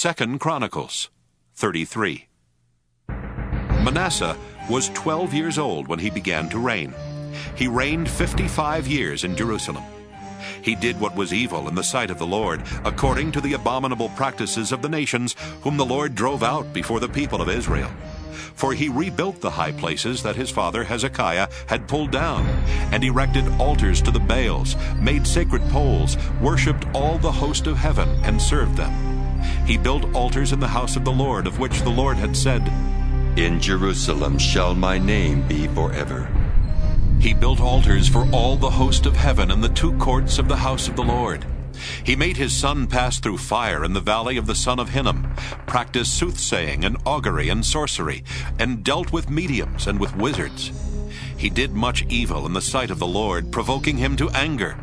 2 Chronicles 33. Manasseh was 12 years old when he began to reign. He reigned 55 years in Jerusalem. He did what was evil in the sight of the Lord, according to the abominable practices of the nations whom the Lord drove out before the people of Israel. For he rebuilt the high places that his father Hezekiah had pulled down, and erected altars to the Baals, made sacred poles, worshipped all the host of heaven, and served them. He built altars in the house of the Lord, of which the Lord had said, "In Jerusalem shall my name be forever." He built altars for all the host of heaven in the two courts of the house of the Lord. He made his son pass through fire in the valley of the son of Hinnom, practiced soothsaying and augury and sorcery, and dealt with mediums and with wizards. He did much evil in the sight of the Lord, provoking him to anger.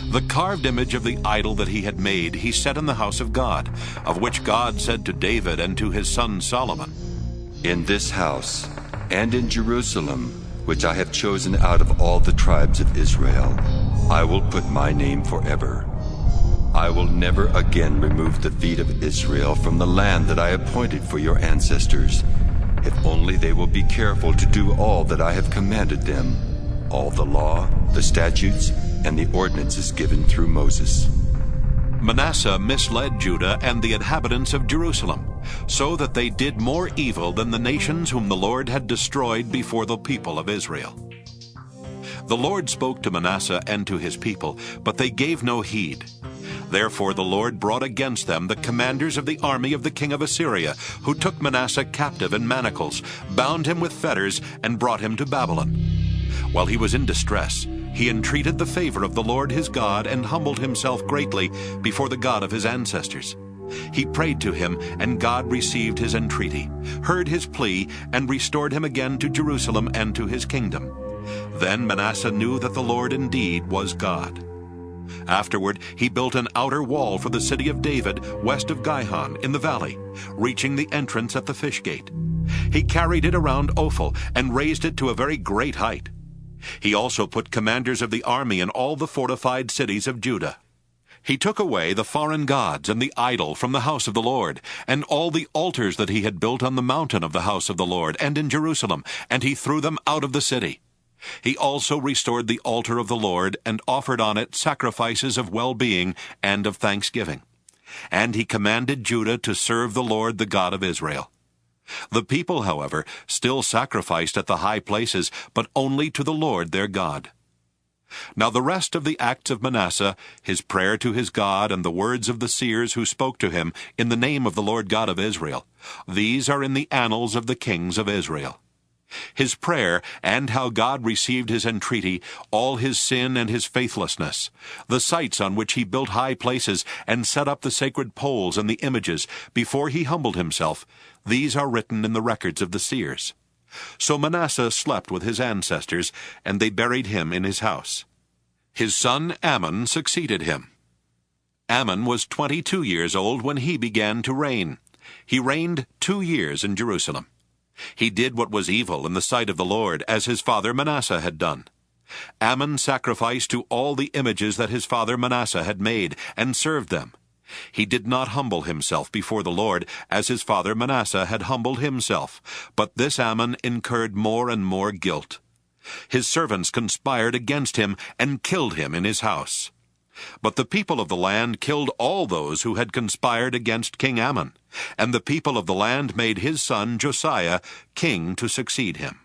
The carved image of the idol that he had made he set in the house of God, of which God said to David and to his son Solomon, "In this house and in Jerusalem, which I have chosen out of all the tribes of Israel, I will put my name forever. I will never again remove the feet of Israel from the land that I appointed for your ancestors, if only they will be careful to do all that I have commanded them, all the law, the statutes, and the ordinances given through Moses." Manasseh misled Judah and the inhabitants of Jerusalem, so that they did more evil than the nations whom the Lord had destroyed before the people of Israel. The Lord spoke to Manasseh and to his people, but they gave no heed. Therefore the Lord brought against them the commanders of the army of the king of Assyria, who took Manasseh captive in manacles, bound him with fetters, and brought him to Babylon. While he was in distress, he entreated the favor of the Lord his God and humbled himself greatly before the God of his ancestors. He prayed to him, and God received his entreaty, heard his plea, and restored him again to Jerusalem and to his kingdom. Then Manasseh knew that the Lord indeed was God. Afterward he built an outer wall for the city of David west of Gihon in the valley, reaching the entrance at the fish gate. He carried it around Ophel and raised it to a very great height. He also put commanders of the army in all the fortified cities of Judah. He took away the foreign gods and the idol from the house of the Lord, and all the altars that he had built on the mountain of the house of the Lord and in Jerusalem, and he threw them out of the city. He also restored the altar of the Lord, and offered on it sacrifices of well-being and of thanksgiving. And he commanded Judah to serve the Lord, the God of Israel. The people, however, still sacrificed at the high places, but only to the Lord their God. Now the rest of the acts of Manasseh, his prayer to his God, and the words of the seers who spoke to him in the name of the Lord God of Israel, these are in the annals of the kings of Israel. His prayer, and how God received his entreaty, all his sin and his faithlessness, the sites on which he built high places and set up the sacred poles and the images before he humbled himself, these are written in the records of the seers. So Manasseh slept with his ancestors, and they buried him in his house. His son Amon succeeded him. Amon was 22 years old when he began to reign. He reigned 2 years in Jerusalem. He did what was evil in the sight of the Lord, as his father Manasseh had done. Amon sacrificed to all the images that his father Manasseh had made, and served them. He did not humble himself before the Lord, as his father Manasseh had humbled himself, but this Amon incurred more and more guilt. His servants conspired against him, and killed him in his house. But the people of the land killed all those who had conspired against King Amon, and the people of the land made his son Josiah king to succeed him.